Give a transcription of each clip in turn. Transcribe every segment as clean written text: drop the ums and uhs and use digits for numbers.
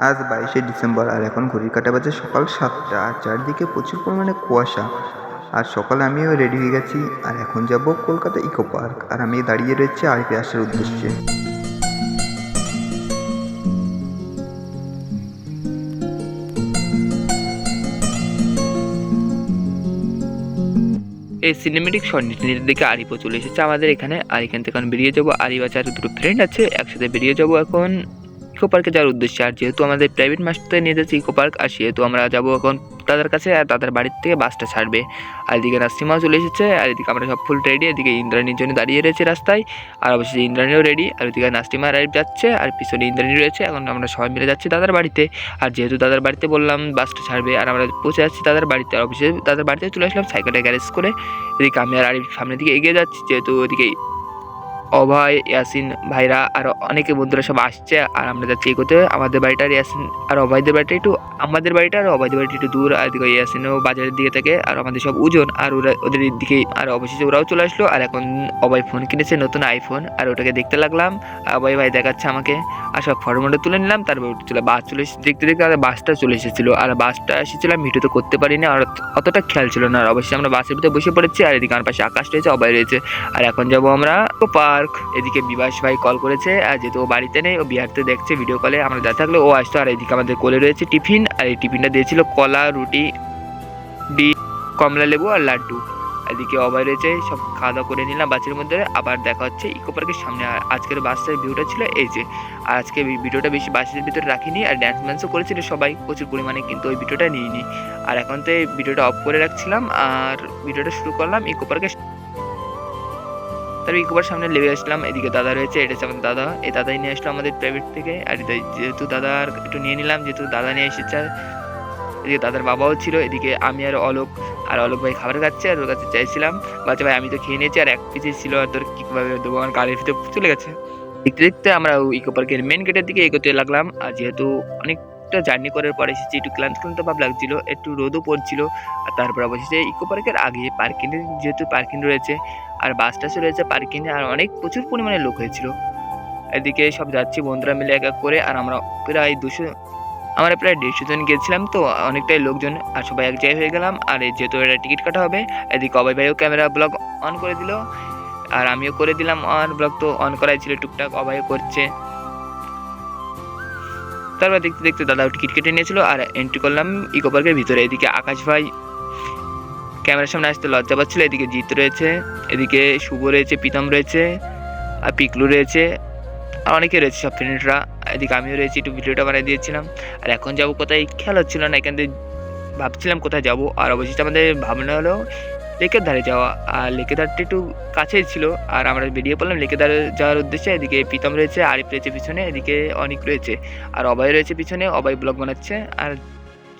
আজ 22শে ডিসেম্বর আর এখন ঘড়ির কাঁটা বাজে সকাল 7টা আর চারদিকে প্রচুর পরিমাণে কুয়াশা। আর সকালে আমিও রেডি হয়ে গেছি আর এখন যাব কলকাতা ইকো পার্ক আর আমি দাঁড়িয়ে রয়েছি আরিফে আসার উদ্দেশ্যে। এই সিনেমেটিক শট নিতে দেখে আরিফও চলে এসেছে আমাদের এখানে। আর এখান থেকে এখন বেরিয়ে যাবো। আরিফ আছে আর দুটো ফ্রেন্ড আছে, একসাথে বেরিয়ে যাবো এখন ইকো পার্কে যাওয়ার উদ্দেশ্যে। আর যেহেতু আমাদের প্রাইভেট মাস্টার নিয়ে যাচ্ছে ইকো পার্ক, আর সেহেতু আমরা যাবো এখন দাদার কাছে, আর দাদার বাড়ির থেকে বাসটা ছাড়বে। আর এদিকে নাসিমাও চলে এসেছে, আর এদিকে আমরা সব ফুল রেডি। এদিকে ইন্দ্রাণীর জন্য দাঁড়িয়ে রয়েছে রাস্তায়, আর অবশ্যই ইন্দ্রাণীও রেডি। আর ওদিকে নাসিমা আর আরিফ যাচ্ছে, আর পিছনে ইন্দ্রাণী রয়েছে। এখন আমরা সবাই মিলে যাচ্ছি দাদার বাড়িতে। আর যেহেতু দাদার বাড়িতে বললাম বাসটা ছাড়বে, আর আমরা পৌঁছে যাচ্ছি দাদার বাড়িতে। আর অবশ্যই দাদার বাড়িতে চলে আসলাম সাইকেলটা গ্যারেজ করে। এদিকে আমি আর আরিফ সামনের দিকে এগিয়ে যাচ্ছি, যেহেতু ওদিকে অভয়, ইয়াসিন ভাইরা আর অনেকে বন্ধুরা সব আসছে। আর আমরা যাচ্ছি এগোতে। আমাদের বাড়িটা আর ইয়াসিন আর অভয়দের বাড়িটা একটু, আমাদের বাড়িটা আর অভয়দের বাড়িটা একটু দূর। আর এদিকে ইয়াসিনও বাজারের দিকে থাকে, আর আমাদের সব ওজন। আর ওরা ওদের দিকে, আর অবশেষে ওরাও চলে আসলো। আর এখন অভয় ফোন কিনেছে, নতুন আইফোন, আর ওটাকে দেখতে লাগলাম। অভয় ভাই দেখাচ্ছে আমাকে, আর সব ফটো মটো তুলে নিলাম। তারপর চলে বাস চলে এসে দেখতে দেখতে আর বাসটা চলে এসেছিলো। আর বাসটা এসেছিলাম ভিডিও তো করতে পারিনি, আর অতটা খেয়াল ছিল না। আর অবশ্যই আমরা বাসের ভিতরে বসে পড়েছি। আর এদিকে আমার পাশে আকাশ রয়েছে, অভয় রয়েছে। আর এখন যাবো আমরা পার্ক। এদিকে বিভাস ভাই কল করেছে, আর যেহেতু ও বাড়িতে নেই, ও বিহারতে দেখছে ভিডিও কলে, আমরা যা থাকলে ও আসতো। আর এদিকে আমাদের কোলে রয়েছে টিফিন, আর এই টিফিনটা দিয়েছিল কলা, রুটি, ডিম, কমলা লেবু আর লাড্ডু। এদিকে অভয় রয়েছে, সব খাওয়া দাওয়া করে নিলাম বাসের মধ্যে। আবার দেখা হচ্ছে ইকো পার্কের সামনে। আর আজকের বাসের ভিউটা ছিল এই যে। আর আজকে ভিডিওটা বেশি বাসের ভিতরে রাখিনি, আর ড্যান্স ম্যান্সও করেছিল সবাই প্রচুর পরিমাণে, কিন্তু ওই ভিডিওটা নিইনি। আর এখন তো এই ভিডিওটা অফ করে রাখছিলাম, আর ভিডিওটা শুরু করলাম ইকো পার্কের। তারপর ইকো পার্কের সামনে লেগে আসলাম। এদিকে দাদা রয়েছে, এটা হচ্ছে আমাদের দাদা। এই দাদাই নিয়ে আসলো আমাদের প্রাইভেট থেকে। আর যেহেতু দাদার একটু নিয়ে নিলাম, যেহেতু দাদা নিয়ে এসেছে। এদিকে দাদার বাবাও ছিল। এদিকে আমি আর অলোক, আর অলোক ভাই খাবার খাচ্ছে, আর ওর কাছে চাইছিলাম, বাচ্চা ভাই আমি তো খেয়ে নিয়েছি, আর এক পিসই ছিল, আর তোর কীভাবে দেবো, আমার গাড়ির ভিতরে চলে গেছে। দেখতে দেখতে আমরা ইকো পার্কের মেন গেটের দিকে এগোতে লাগলাম। আর যেহেতু অনেকটা জার্নি করার পর এসেছি, একটু ক্লান্ত ক্লান্ত ভাব লাগছিল, একটু রোদও পড়ছিল। আর তারপর অবশেষে ইকো পার্কের আগে পার্কিং, যেহেতু পার্কিং রয়েছে আর বাস টাসও রয়েছে পার্কিংয়ে, আর অনেক প্রচুর পরিমাণে লোক হয়েছিল। এদিকে সব যাচ্ছি বন্ধুরা মিলে এক এক করে। আর আমরা প্রায় 150 জন গিয়েছিলাম, তো অনেকটাই লোকজন, আর সবাই এক জায়গায় হয়ে গেলাম। আর যেহেতু এটা টিকিট কাটা হবে, এদিকে অভয় ভাইও ক্যামেরা ব্লগ অন করে দিল, আর আমিও করে দিলাম অন। ব্লগ তো অন করাই ছিল, টুকটাক অভয়ও করছে। তারপর দেখতে দেখতে দাদাও টিকিট কেটে নিয়েছিল, আর এন্ট্রি করলাম ইকো পার্কের ভিতরে। এদিকে আকাশ ভাই ক্যামেরার সামনে আসতে লজ্জা পাচ্ছিল। এদিকে জিৎ রয়েছে, এদিকে শুভ রয়েছে, প্রীতম রয়েছে, আর পিকলু রয়েছে, আর অনেকে রয়েছে সব ফ্রেন্ডরা। এদিকে আমিও রয়েছি, একটু ভিডিওটা বানিয়ে দিয়েছিলাম। আর এখন যাবো কোথায় খেয়াল হচ্ছিল না, এখান থেকে ভাবছিলাম কোথায় যাবো। আর অবশ্যই আমাদের ভাবনা হলো লেকের ধারে যাওয়া, আর লেকের ধারটা একটু কাছেই ছিল। আর আমরা বেরিয়ে পড়লাম লেকের ধারে যাওয়ার উদ্দেশ্যে। এদিকে প্রীতম রয়েছে, আরিফ রয়েছে পিছনে, এদিকে অনেক রয়েছে, আর অভয় রয়েছে পিছনে, অভয় ব্লগ বানাচ্ছে। আর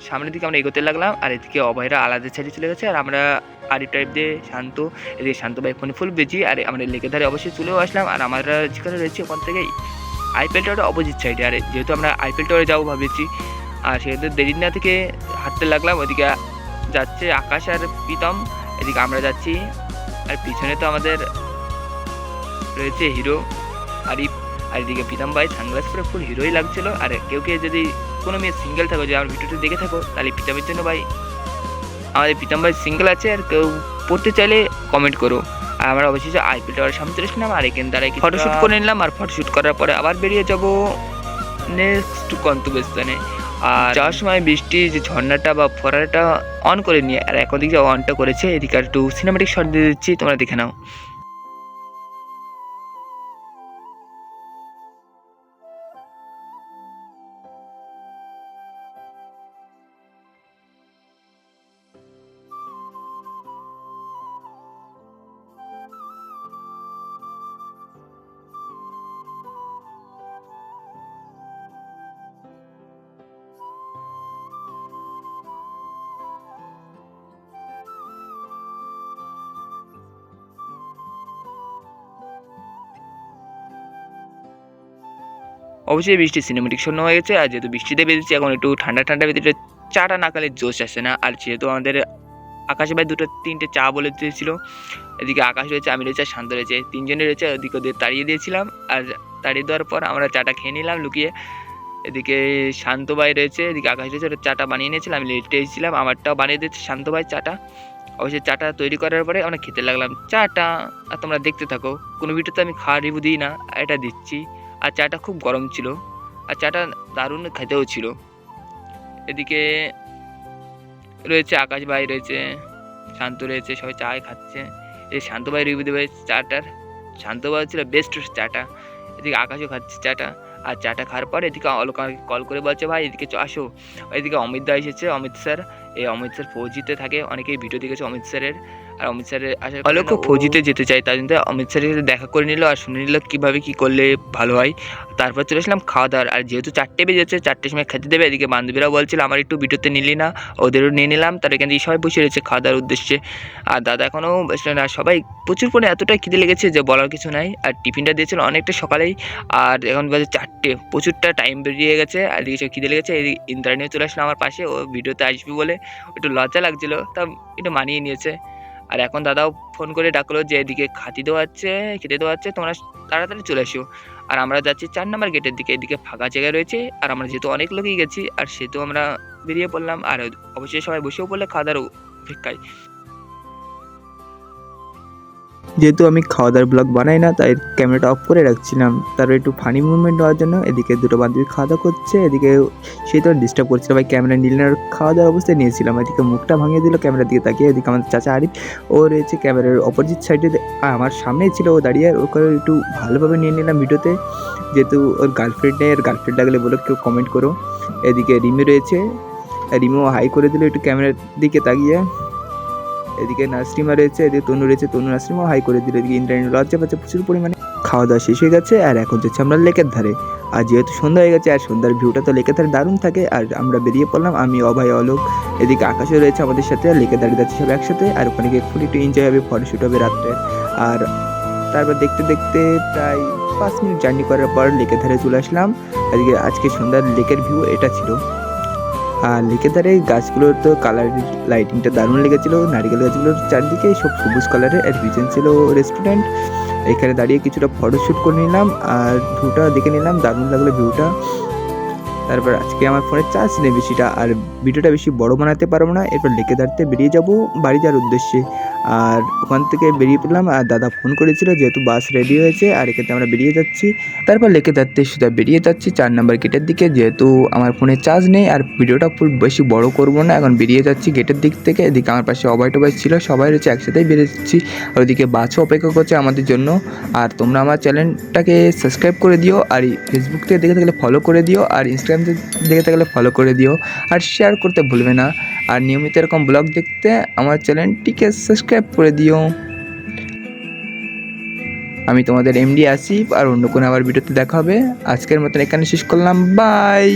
সামনের দিকে আমরা এগোতে লাগলাম, আর এদিকে অভয়রা আলাদা সাইডে চলে গেছে, আর আমরা আরিফ টাইপ দিয়ে শান্ত, এদিকে শান্ত ভাই ফোনে ফুল বেজি। আর আমরা লেকের ধারে অবশ্যই চলেও আসলাম। আর আমরা যেখানে রয়েছে ওখান থেকে আইপিএল টাওয়ারটা অপোজিট সাইডে, আর যেহেতু আমরা আইপিএল টাওয়ারে যাবো ভাবেছি, আর সেহেতু দেরি না থেকে হাঁটতে লাগলাম। ওইদিকে যাচ্ছে আকাশ আর প্রীতম, এদিকে আমরা যাচ্ছি। আর পিছনে তো আমাদের রয়েছে হিরো আরিফ, আর এদিকে প্রীতম ভাই সানগ্লাস পরে ফুল হিরোই লাগছিল। আর কেউ যদি কোনো মেয়ে সিঙ্গেল থাকো, যে আমার ভিডিওটি দেখে থাকো, তাহলে প্রীতমের জন্য ভাই, আমাদের প্রীতম ভাই সিঙ্গেল আছে, আর কেউ পড়তে চাইলে কমেন্ট করো। আর আমরা অবশ্যই আইপিএল টাওয়ারের সামনে চলে আসলাম, আর এখান দ্বারা ফটোশ্যুট করে নিলাম। আর ফটোশ্যুট করার পরে আবার বেরিয়ে যাব নেক্সট গন্তব্যস্থানে। আর যাওয়ার সময় বৃষ্টি যে ঝর্ণাটা বা ফোয়ারাটা অন করে নিয়ে, আর এখন দিকে অনটা করেছে। এদিকে একটু সিনেমেটিক শট দিয়ে দিচ্ছি, তোমরা দেখে নাও। অবশ্যই বৃষ্টি সিনেমেটিক শূন্য হয়ে গেছে। আর যেহেতু বৃষ্টিতে বেরিয়েছি, এখন একটু ঠান্ডা ঠান্ডা ভিতরে চাটা না খেলে জোশ আসে না। আর যেহেতু আমাদের আকাশে ভাই 2-3টে চা বলে দিয়েছিল, এদিকে আকাশ রয়েছে, আমি রয়েছে, আর শান্ত রয়েছে, তিনজনে রয়েছে। ওদিকে ওদের তাড়িয়ে দিয়েছিলাম, আর তাড়িয়ে দেওয়ার পর আমরা চাটা খেয়ে নিলাম লুকিয়ে। এদিকে শান্ত ভাই রয়েছে, এদিকে আকাশ রয়েছে। ওটা চাটা বানিয়ে নিয়েছিলাম, আমি লেটে এসেছিলাম, আমারটাও বানিয়ে দিচ্ছে শান্ত ভাই চাটা। অবশ্যই চাটা তৈরি করার পরে আমরা খেতে লাগলাম চাটা। আর তোমরা দেখতে থাকো, কোনো ভিডিওতে আমি খাওয়ার রিভিউ দিই না, এটা দিচ্ছি। আর চাটা খুব গরম ছিল, আর চাটা দারুণ খেতেও ছিল। এদিকে রয়েছে আকাশ ভাই রয়েছে, শান্ত রয়েছে, সবাই চায় খাচ্ছে। এই শান্ত ভাই রিভিউ দেবে চাটার। শান্ত ভাই ছিল বেস্ট চাটা। এদিকে আকাশও খাচ্ছে চাটা। আর চাটা খাওয়ার পর এদিকে অলোক আমাকে কল করে বলছে, ভাই এদিকে আসো। এদিকে অমিত দা এসেছে, অমিত স্যার। এই অমিত স্যার ফৌজিতে থাকে, অনেকেই ভিডিও দেখেছে অমিত স্যারের। আর অমিত স্যারের আসার অলোকও ফৌজিতে যেতে চাই, তার জন্য অমিত স্যারের সাথে দেখা করে নিল আর শুনে নিল কীভাবে কী করলে ভালো হয়। তারপর চলে আসলাম খাওয়া দাওয়ার। আর যেহেতু 4টে বেজে যাচ্ছে, 4টের সময় খেতে দেবে। এদিকে বান্ধবীরাও বলছিল আমার একটু ভিডিওতে নিলি না, ওদেরও নিয়ে নিলাম। তার এখান থেকে সবাই বসে রয়েছে খাওয়া দাওয়ার উদ্দেশ্যে। আর দাদা এখনও বসলেন। আর সবাই প্রচুর পরিমাণে এতটাই খিদে লেগেছে যে বলার কিছু নাই। আর টিফিনটা দিয়েছিল অনেকটা সকালেই, আর এখন বাজে 4টে, প্রচুরটা টাইম বেরিয়ে গেছে। আর এদিকে সব খিদে লেগেছে। এই ইন্দ্রাণীও চলে আসলো আমার পাশে, ও ভিডিওতে আসবে বলে একটু লজ্জা লাগছিলো, তা একটু মানিয়ে নিয়েছে। আর এখন দাদাও ফোন করে ডাকলো যে এদিকে খেতে দেওয়া হচ্ছে, তোমরা তাড়াতাড়ি চলে এসো। আর আমরা যাচ্ছি 4 নম্বর গেটের দিকে। এদিকে ফাঁকা জায়গা রয়েছে, আর আমরা যেহেতু অনেক লোকই গেছি, আর সেহেতু আমরা বেরিয়ে পড়লাম। আর অবশ্যই সবাই বসেও পড়লে খাওয়া দাওয়ার অপেক্ষায়। যেহেতু আমি খাওয়া দাওয়ার ব্লগ বানাই না, তাই ক্যামেরাটা অফ করে রাখছিলাম, তারপর একটু ফানি মুভমেন্ট হওয়ার জন্য। এদিকে দুটো বান্ধবী খাওয়া দাওয়া করছে, এদিকে সেই তো ডিস্টার্ব করছিল, ভাই ক্যামেরা নিলে না। খাওয়া দাওয়ার অবস্থায় নিয়েছিলাম, এদিকে মুখটা ভাঙিয়ে দিল ক্যামেরার দিকে তাকিয়ে। এদিকে আমাদের চাচা আরিফ, ও রয়েছে ক্যামেরার অপোজিট সাইডে, আমার সামনেই ছিল ও দাঁড়িয়ে। আর ওকে একটু ভালোভাবে নিয়ে নিলাম ভিডিওতে, যেহেতু ওর গার্লফ্রেন্ড নেই। আর গার্লফ্রেন্ড লাগলে বলো, কেউ কমেন্ট করো। এদিকে রিমি রয়েছে, রিমিও হাই করে দিল একটু ক্যামেরার দিকে তাকিয়ে। এদিকে নাসরিমা রয়েছে, এদিকে তনু রয়েছে, তনু নাসরিমাও হাই করে দিল। এদিকে ইন্টারনেট লজ্জা পাচ্ছে প্রচুর পরিমাণে। খাওয়া দাওয়া শেষ হয়ে গেছে, আর এখন যাচ্ছি আমরা লেকের ধারে। আর যেহেতু সন্ধ্যা হয়ে গেছে, আর সন্ধ্যার ভিউটা তো লেকের ধারে দারুণ থাকে। আর আমরা বেরিয়ে পড়লাম, আমি, অভয়, অলোক। এদিকে আকাশও রয়েছে আমাদের সাথে। আর লেকের ধারে যাচ্ছি সব একসাথে, আর ওখানে গিয়ে ফুল একটু এনজয় হবে, ফটোশ্যুট হবে রাত্রে। আর তারপর দেখতে দেখতে প্রায় 5 মিনিট জার্নি করার পর লেকের ধারে চলে আসলাম। এদিকে আজকে সন্ধ্যার লেকের ভিউ এটা ছিল। আর লেকের ধারে গাছগুলোর তো কালার লাইটিংটা দারুণ লেগেছিলো। নারিকেল গাছগুলোর চারদিকে সব সবুজ কালারের। আর পিছন ছিল রেস্টুরেন্ট, এখানে দাঁড়িয়ে কিছুটা ফটোশ্যুট করে নিলাম, আর ভিউটা দেখে নিলাম, দারুণ লাগলো ভিউটা। তারপর আজকে আমার ফোনে চার্জ নেই বেশিটা, আর ভিডিওটা বেশি বড় বানাতে পারবো না। এরপর লেকে দাঁড়তে বেরিয়ে যাব বাড়ি যাওয়ার উদ্দেশ্যে। আর ওখান থেকে বেরিয়ে পড়লাম, আর দাদা ফোন করেছিল যেহেতু বাস রেডি হয়েছে, আর এখানে আমরা বেরিয়ে যাচ্ছি। তারপর লেকে দাঁড়তে সোজা বেরিয়ে যাচ্ছি 4 নম্বর গেটের দিকে, যেহেতু আমার ফোনে চার্জ নেই। আর ভিডিওটা ফুল বেশি বড় করব না, এখন বেরিয়ে যাচ্ছি গেটের দিক থেকে। এদিকে আমার পাশে অভয় টবাই ছিল, সবাই রয়েছে, একসাথেই বেরিয়েছি। আর ওদিকে বাসও অপেক্ষা করছে আমাদের জন্য। আর তোমরা আমার চ্যানেলটাকে সাবস্ক্রাইব করে দিও, আর ফেসবুক থেকে দেখে থাকলে ফলো করে দিও, আর ইনস্টাগ্রাম থেকে দেখে থাকলে ফলো করে দিও, আর শেয়ার করতে ভুলবে না। আর নিয়মিত এরকম ব্লগ দেখতে আমার চ্যানেলটিকে সাবস্ক্রাইব করে দিও। আমি তোমাদের এমডি আসিফ, আর অন্য কোনো আবার ভিডিওতে দেখা হবে। আজকের মতন এখানে শেষ করলাম, বাই।